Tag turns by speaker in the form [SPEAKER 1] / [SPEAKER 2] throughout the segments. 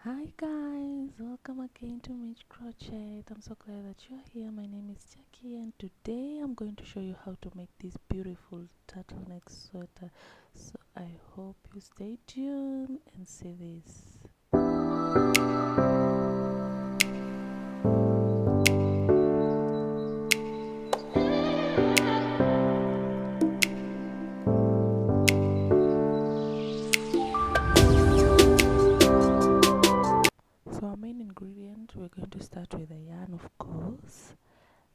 [SPEAKER 1] Hi guys, welcome again to Mitch Crochet. I'm so glad that you're here. My name is Jackie and today I'm going to show you how to make this beautiful turtleneck sweater. So I hope you stay tuned and see this. So our main ingredient, we're going to start with a yarn, of course,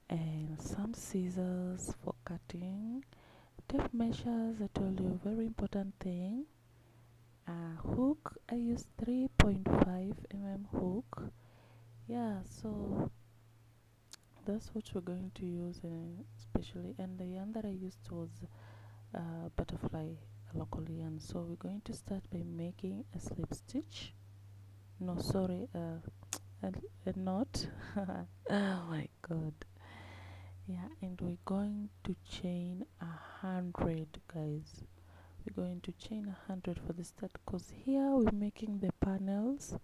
[SPEAKER 1] and some scissors for cutting, tape measures. I told you a very important thing. A hook, I used 3.5 mm hook. Yeah, so that's what we're going to use, especially, and the yarn that I used was butterfly local yarn. So we're going to start by making a slip stitch, no sorry, a knot. Oh my god. Yeah, and we're going to chain 100, guys. We're going to chain 100 for the start, because here we're making the panels.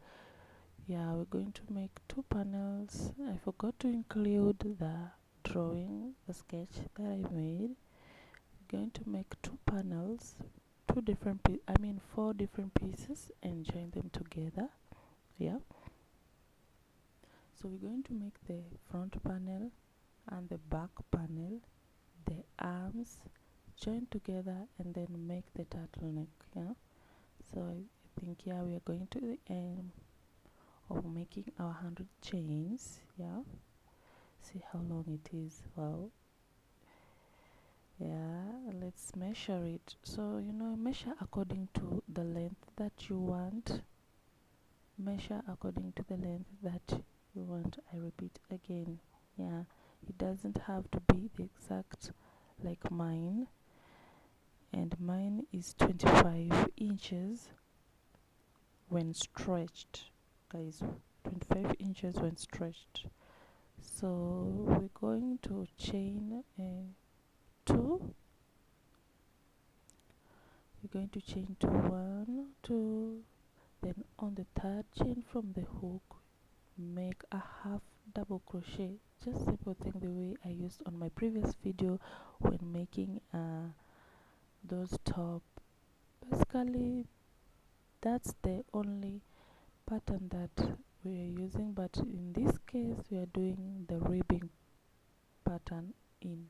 [SPEAKER 1] Yeah, we're going to make 2 panels. I forgot to include the drawing, the sketch that I made. We're going to make 2 panels, 4 different pieces, and join them together. Yeah, so we're going to make the front panel and the back panel, the arms, join together, and then make the turtleneck. Yeah, so I think, yeah, we are going to the end of making our 100 chains. Yeah, see how long it is. Wow. Yeah, let's measure it. So measure according to the length that you want. Measure according to the length that you want. I repeat again. Yeah, it doesn't have to be the exact like mine, and mine is 25 inches when stretched, guys. 25 inches when stretched. So we're going to chain 2. We're going to chain 2, 1, 2. Then on the third chain from the hook, make a half double crochet. Just simple thing the way I used on my previous video when making those top. Basically, that's the only pattern that we are using, but in this case we are doing the ribbing pattern in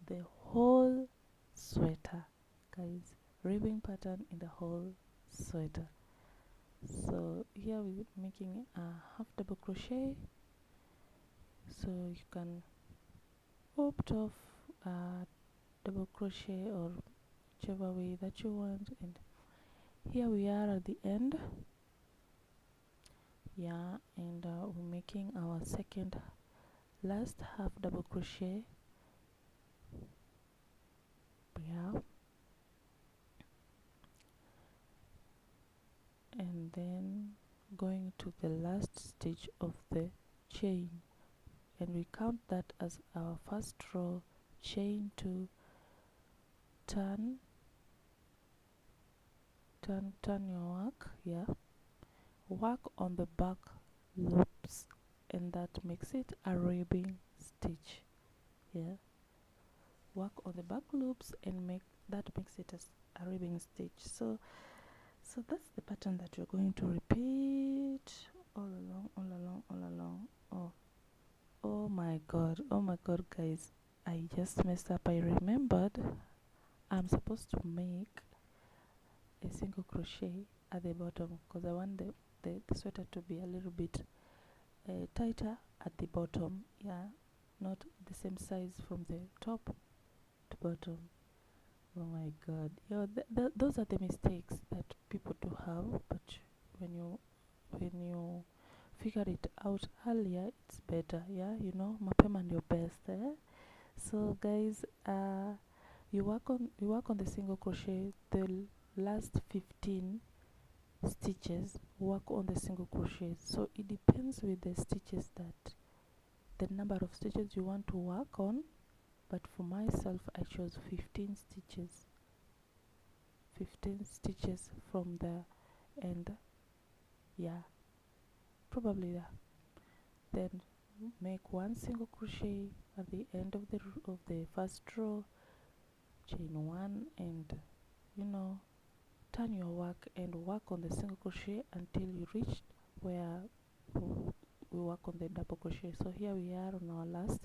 [SPEAKER 1] the whole sweater, guys. Ribbing pattern in the whole sweater. So here we're making a half double crochet, so you can opt off double crochet or whichever way that you want. And here we are at the end. Yeah, and we're making our second last half double crochet. Yeah, and then going to the last stitch of the chain, and we count that as our first row. Chain 2, turn your work. Yeah, work on the back loops, and that makes it a ribbing stitch. Yeah, work on the back loops and makes it a ribbing stitch. So that's the pattern that you're going to repeat all along. Oh my god, guys, I just messed up. I remembered I'm supposed to make a single crochet at the bottom, because I want the sweater to be a little bit tighter at the bottom. Yeah, not the same size from the top to bottom. Oh my god, those are the mistakes that people do have, but when you figure it out earlier, it's better. Yeah, mapema ndio best. So guys, you work on the single crochet. The last 15 stitches, work on the single crochet. So it depends with the stitches, that the number of stitches you want to work on, but for myself I chose 15 stitches. 15 stitches from the end. Yeah, probably that. Then make one single crochet at the end of the first row, chain one, and turn your work and work on the single crochet until you reach where we work on the double crochet. So here we are on our last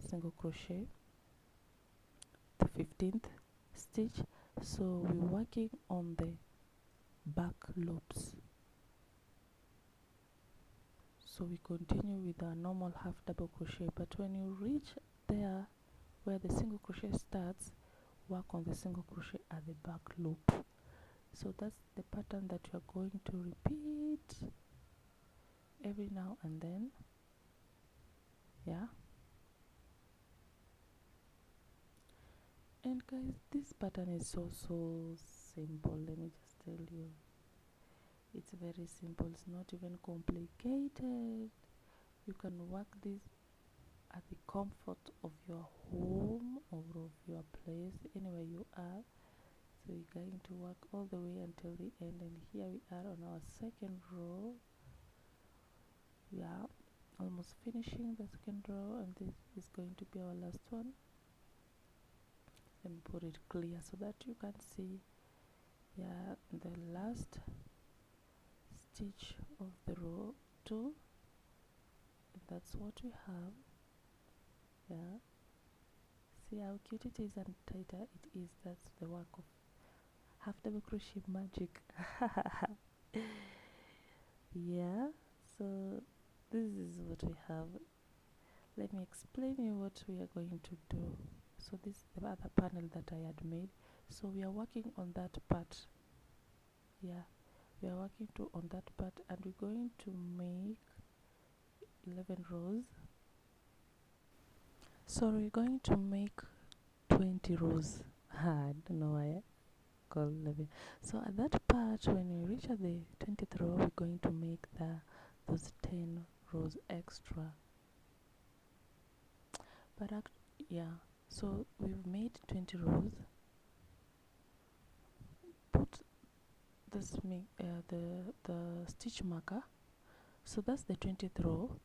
[SPEAKER 1] single crochet, the 15th stitch. So we're working on the back loops. So we continue with our normal half double crochet, but when you reach there where the single crochet starts, work on the single crochet at the back loop. So that's the pattern that you are going to repeat every now and then. Yeah, and guys, this pattern is so simple. Let me just tell you, it's very simple. It's not even complicated. You can work this at the comfort of your home or of your place, anywhere you are. So you're going to work all the way until the end, and here we are on our second row. Yeah, almost finishing the second row, and this is going to be our last one. Let me put it clear so that you can see. Yeah, the last stitch of the row 2, and that's what we have. Yeah, see how cute it is and tighter it is. That's the work of half double crochet magic. Yeah, so this is what we have. Let me explain you what we are going to do. So this is the other panel that I had made. So we are working on that part. Yeah, we are working on that part, and we're going to make 11 rows. So we're going to make 20 rows. I don't know why I call 11. So at that part, when we reach at the 20th row, we're going to make those 10 rows extra. But yeah, so we've made 20 rows. Put this the stitch marker. So that's the 20th row.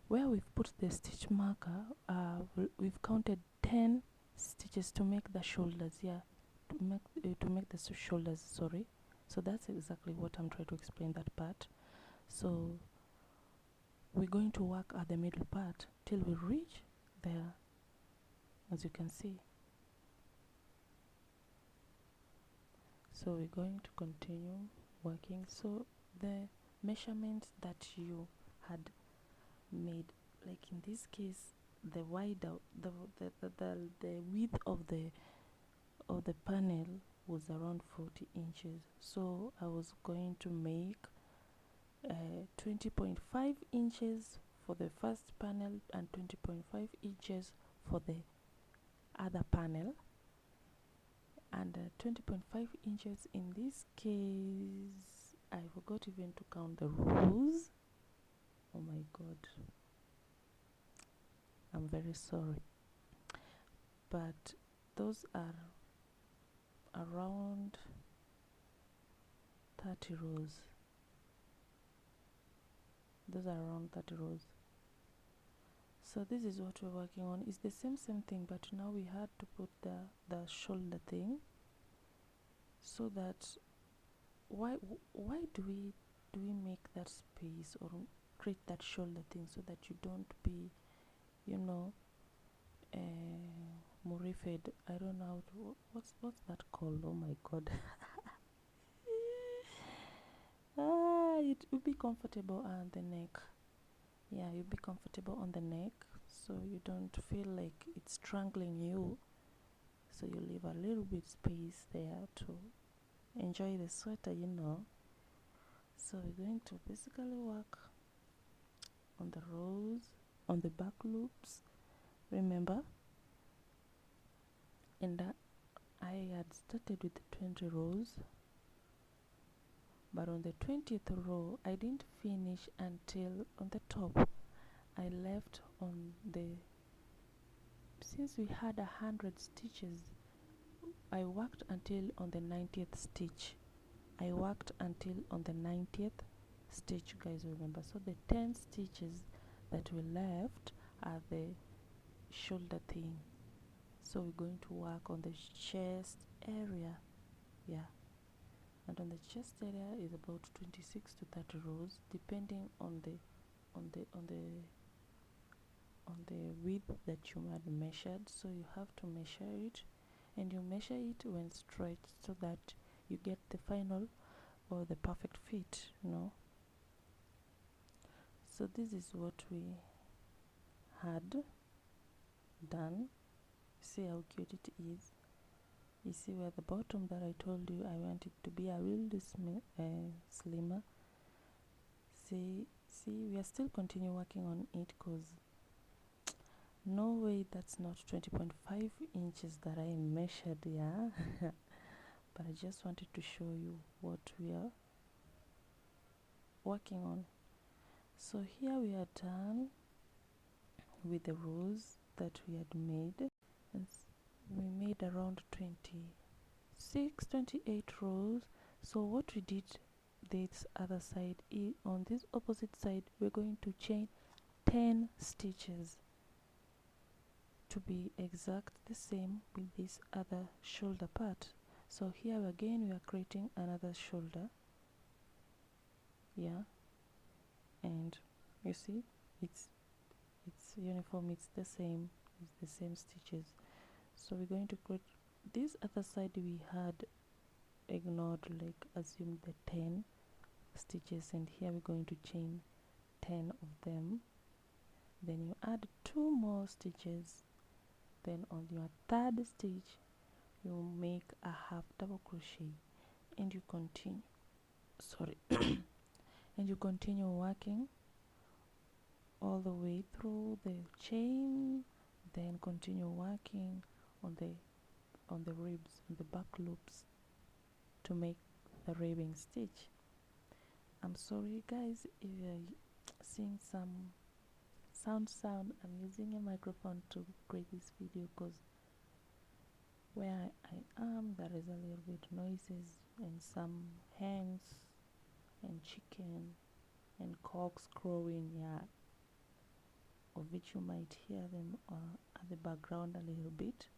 [SPEAKER 1] Where we've put the stitch marker, we've counted 10 stitches to make the shoulders. Yeah, to make the shoulders. Sorry. So that's exactly what I'm trying to explain, that part. So we're going to work at the middle part till we reach there, as you can see. So we're going to continue working. So the measurements that you had made, like in this case, the wider the width of the panel was around 40 inches. So I was going to make 20.5 inches for the first panel and 20.5 inches for the other panel, and 20.5 inches in this case. I forgot even to count the rows. Oh my god, I'm very sorry, but those are around 30 rows. Those are around 30 rows. So this is what we're working on. It's the same thing, but now we had to put the shoulder thing, so that why do we make that space or create that shoulder thing, so that you don't be, you know, mortified. I don't know how to, what's that called? Oh my god. It will be comfortable on the neck. Yeah, you'll be comfortable on the neck, so you don't feel like it's strangling you. So you leave a little bit space there to enjoy the sweater, you know. So we're going to basically work on the rows, on the back loops, remember. And I had started with 20 rows, but on the 20th row I didn't finish until on the top. I left on the, since we had 100 stitches, I worked until on the 90th stitch. I worked until on the 90th stitch, guys, remember. So the 10 stitches that we left are the shoulder thing, so we're going to work on the chest area. Yeah, and on the chest area is about 26 to 30 rows, depending on the width that you had measured. So you have to measure it, and you measure it when stretched, so that you get the final or the perfect fit, you know. So this is what we had done. See how cute it is. You see where the bottom that I told you I want it to be a little slimmer. See, we are still continue working on it, because no way that's not 20.5 inches that I measured, yeah. But I just wanted to show you what we are working on. So here we are done with the rows that we had made, and we made around 28 rows. So what we did this other side is, on this opposite side we're going to chain 10 stitches to be exact the same with this other shoulder part. So here again we are creating another shoulder, yeah, and you see it's uniform, it's the same stitches. So we're going to create this other side. We had ignored, like assumed the 10 stitches, and here we're going to chain 10 of them. Then you add 2 more stitches, then on your third stitch you make a half double crochet, and you continue and you continue working all the way through the chain, then continue working on the ribs, on the back loops, to make the ribbing stitch. I'm sorry guys if you're seeing some sound. I'm using a microphone to create this video, because where I am there is a little bit noises, and some hens and chicken and cocks crowing, yeah, of which you might hear them at the background a little bit.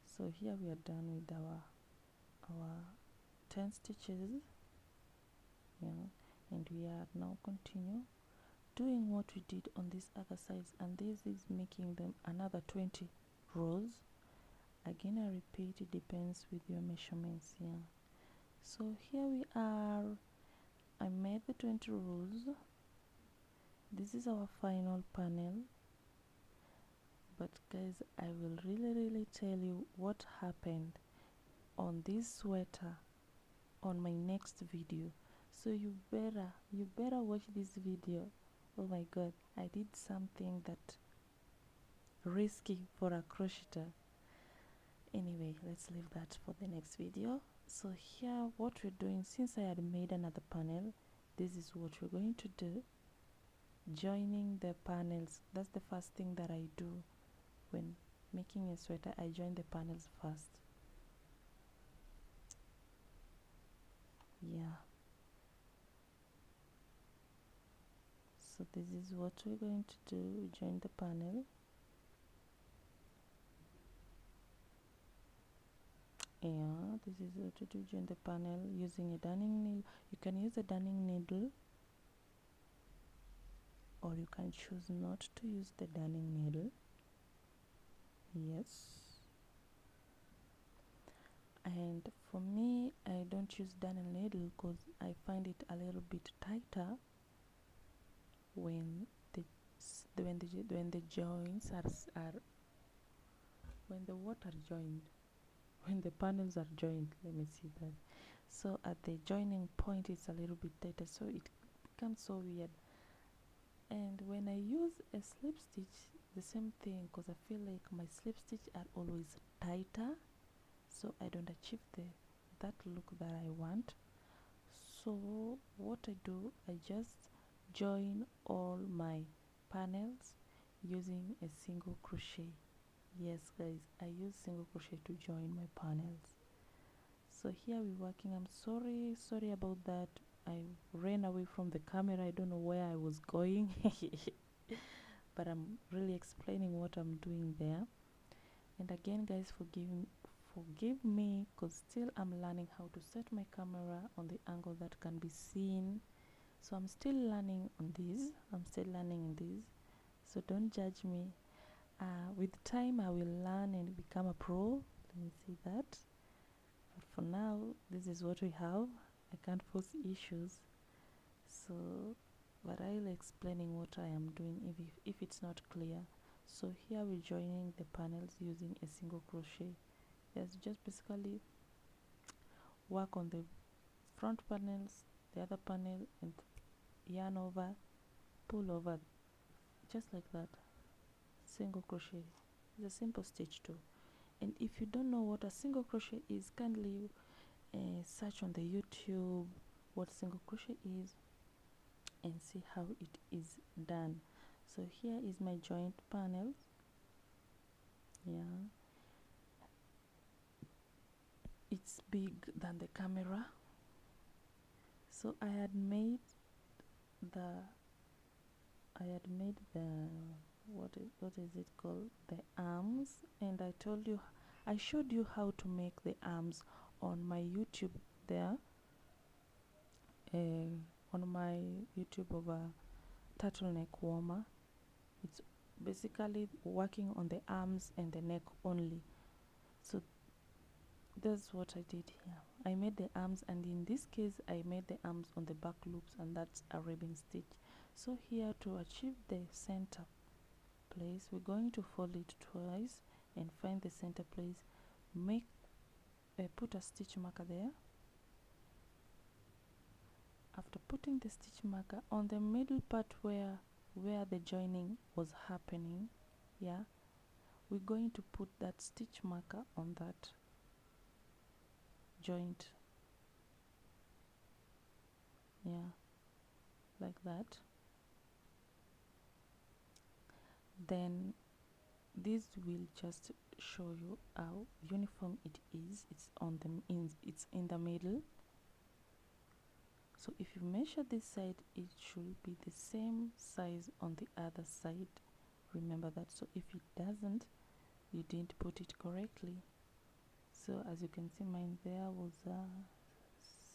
[SPEAKER 1] So here we are done with our 10 stitches, yeah, and we are now continue doing what we did on this other sides, and this is making them another 20 rows. Again, I repeat, it depends with your measurements, yeah. So here we are, I made the 20 rows. This is our final panel, but guys, I will really tell you what happened on this sweater on my next video. So you better watch this video. Oh my god, I did something that risky for a crocheter. Anyway, let's leave that for the next video. So here what we're doing, since I had made another panel, this is what we're going to do. Joining the panels, that's the first thing that I do when making a sweater. I join the panels first, yeah. So this is what we're going to do, join the panel. Yeah, this is what to do, join the panel using a darning needle. You can use a darning needle, or you can choose not to use the darning needle, yes. And for me, I don't use darning needle because I find it a little bit tighter when the joints are when the water joined, when the panels are joined, let me see that. So at the joining point it's a little bit tighter, so it becomes so weird. And when I use a slip stitch, the same thing, because I feel like my slip stitch are always tighter, so I don't achieve that look that I want. So what I do, I just join all my panels using a single crochet. Yes guys, I use single crochet to join my panels. So here we're working. I'm sorry about that. I ran away from the camera. I don't know where I was going. But I'm really explaining what I'm doing there. And again, guys, forgive me, because still I'm learning how to set my camera on the angle that can be seen. So I'm still learning on this. I'm still learning in this. So don't judge me. With time, I will learn and become a pro. Let me see that. But for now, this is what we have. I can't force issues. So, but I'll explaining what I am doing if it's not clear. So here we're joining the panels using a single crochet. Yes, just basically work on the front panels, the other panel, and yarn over, pull over, just like that. Single crochet. It's a simple stitch too. And if you don't know what a single crochet is, kindly search on the YouTube what single crochet is and see how it is done. So here is my joint panels. Yeah, it's big than the camera. So I had made the what is it called, the arms, and I showed you how to make the arms on my YouTube there, on my YouTube of a turtleneck warmer. It's basically working on the arms and the neck only. So that's what I did here. I made the arms, and in this case I made the arms on the back loops, and that's a ribbing stitch. So here, to achieve the center place, we're going to fold it twice and find the center place. Put a stitch marker there. After putting the stitch marker on the middle part where the joining was happening, yeah, we're going to put that stitch marker on that joint, yeah, like that. Then this will just show you how uniform it is. It's in the middle. So if you measure this side, it should be the same size on the other side. Remember that. So if it doesn't, you didn't put it correctly. So as you can see, mine there was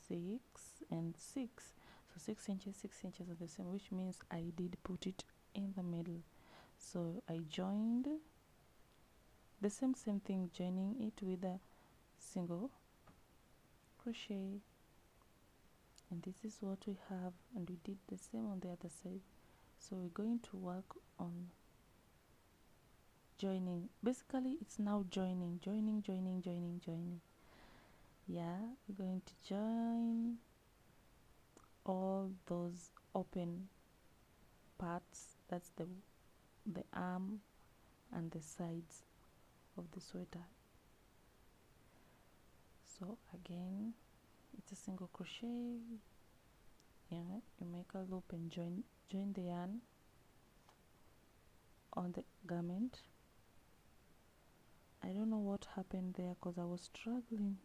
[SPEAKER 1] 6 and 6. So 6 inches are the same, which means I did put it in the middle. So I joined the same thing, joining it with a single crochet, and this is what we have, and we did the same on the other side. So we're going to work on joining. Basically it's now joining. Yeah, we're going to join all those open parts. That's the arm and the sides of the sweater. So again, it's a single crochet. Yeah, you make a loop and join the yarn on the garment. I don't know what happened there, because I was struggling.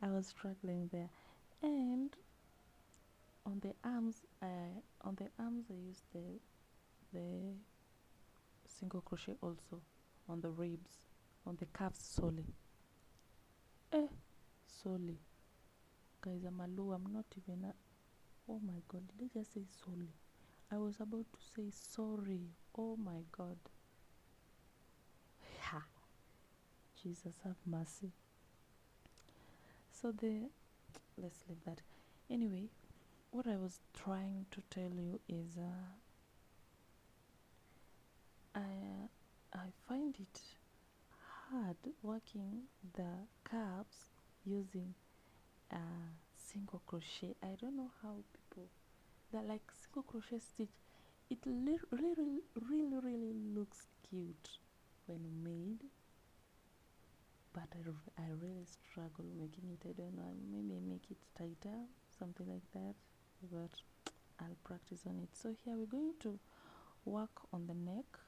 [SPEAKER 1] I was struggling there. And on the arms I used the single crochet also on the ribs, on the calves solely. Solely, guys, I'm a Lu. I'm not even a, oh my god, did I just say solely? I was about to say sorry. Oh my god. Yeah, Jesus have mercy. So let's leave that. Anyway, what I was trying to tell you is I find it hard working the calves using single crochet. I don't know how people that like single crochet stitch. It really looks cute when made, but I really struggle making it. I don't know, maybe I make it tighter, something like that, but I'll practice on it. So here we're going to work on the neck,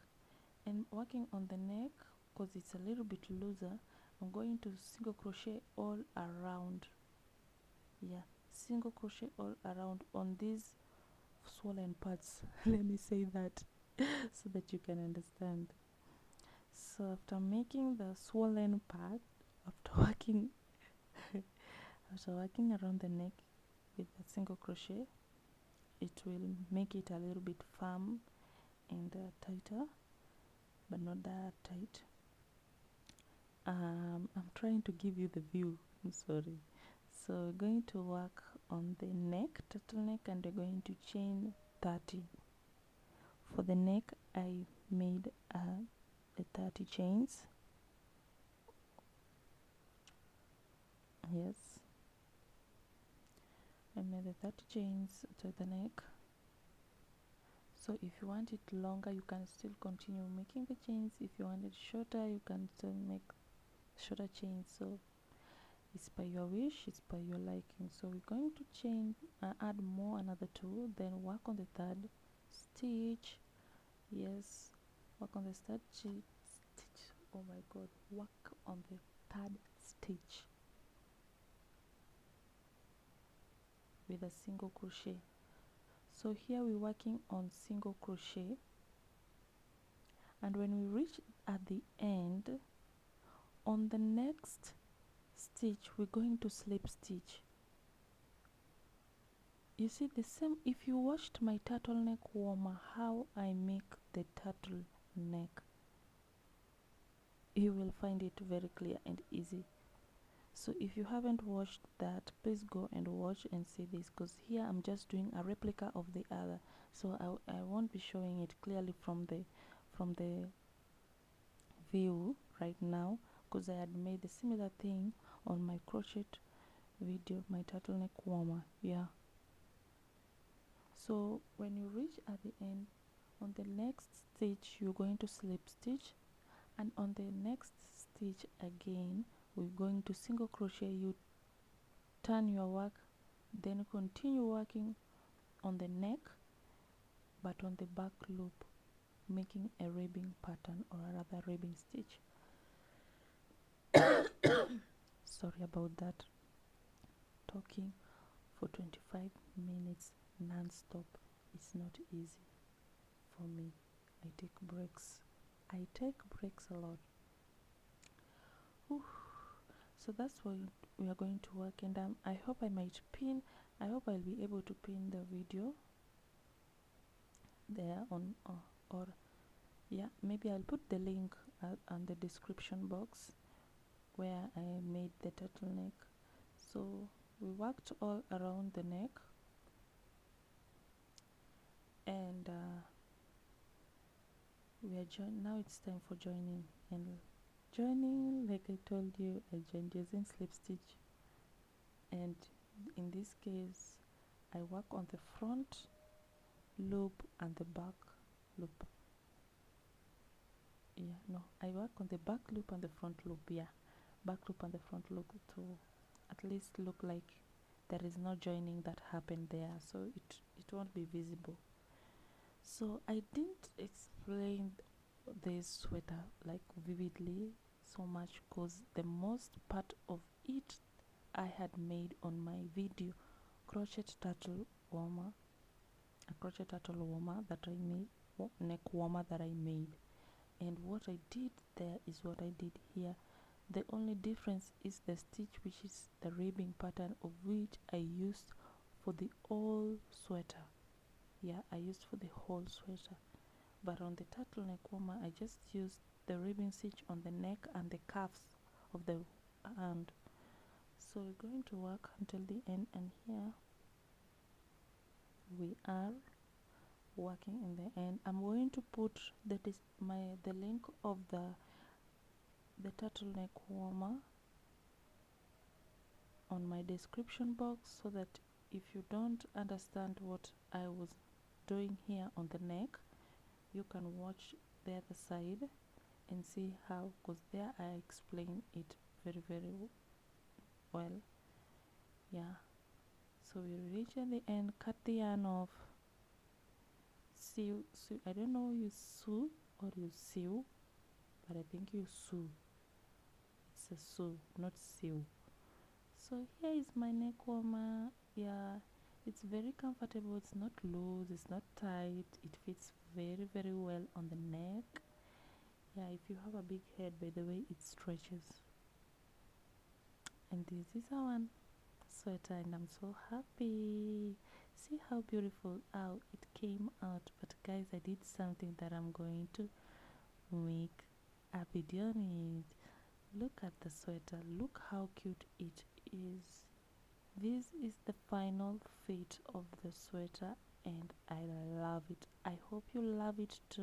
[SPEAKER 1] and working on the neck, because it's a little bit looser, I'm going to single crochet all around Yeah, single crochet all around on these swollen parts. Let me say that so that you can understand. So after making the swollen part, after working after working around the neck with a single crochet, it will make it a little bit firm and tighter, but not that tight. I'm trying to give you the view. I'm sorry. So we're going to work on the neck, turtleneck, and we're going to chain 30. For the neck, I made the 30 chains. Yes, I made the 30 chains to the neck. So if you want it longer, you can still continue making the chains. If you want it shorter, you can still make shorter chains. So it's by your wish, it's by your liking. So we're going to chain, add more, another 2, then work on the 3rd stitch. Yes, work on the third stitch. Oh my god, work on the 3rd stitch with a single crochet. So here we're working on single crochet, and when we reach at the end, on the next stitch we're going to slip stitch. You see the same, if you watched my turtleneck warmer, how I make the turtleneck, you will find it very clear and easy. So if you haven't watched that, please go and watch and see this, because here I'm just doing a replica of the other, so I won't be showing it clearly from the view right now, because I had made a similar thing on my crochet video, my turtleneck warmer. Yeah, so when you reach at the end, on the next stitch you're going to slip stitch, and on the next stitch again we're going to single crochet. You turn your work, then continue working on the neck but on the back loop, making a ribbing pattern, or rather ribbing stitch. Sorry about that. Talking for 25 minutes non-stop, it's not easy for me. I take breaks a lot. Whew. So that's what we are going to work, and I hope I hope I'll be able to pin the video there on or yeah, maybe I'll put the link on the description box where I made the turtleneck. So we worked all around the neck, and we are now it's time for joining. And joining, like I told you, I joined using slip stitch, and in this case I work on the front loop and the back loop. Yeah, no, I work on the back loop and the front loop. Yeah, back loop and the front loop to at least look like there is no joining that happened there, so it won't be visible. So I didn't explain this sweater like vividly so much, because the most part of it I had made on my video, crochet turtle warmer, a crochet turtle warmer that I made, neck warmer that I made, and what I did there is what I did here. The only difference is the stitch, which is the ribbing pattern, of which I used for the whole sweater. Yeah, I used for the whole sweater, but on the turtleneck warmer I just used the ribbing stitch on the neck and the cuffs of the hand. So we're going to work until the end, and here we are working in the end. I'm going to put the link of the turtleneck warmer on my description box, so that if you don't understand what I was doing here on the neck, you can watch the other side and see how, because there I explain it very well. Yeah, so we reach at the end, cut the yarn off, sew, I don't know, you sew or you sew, but I think you sew. It's a sew, not sew. So here is my neck warmer. Yeah, it's very comfortable. It's not loose, it's not tight. It fits very well on the neck. Yeah, if you have a big head, by the way, it stretches. And this is our sweater, and I'm so happy. See how beautiful how it came out. But guys, I did something that I'm going to make a video on it. Look at the sweater. Look how cute it is. This is the final fit of the sweater, and I love it. I hope you love it too.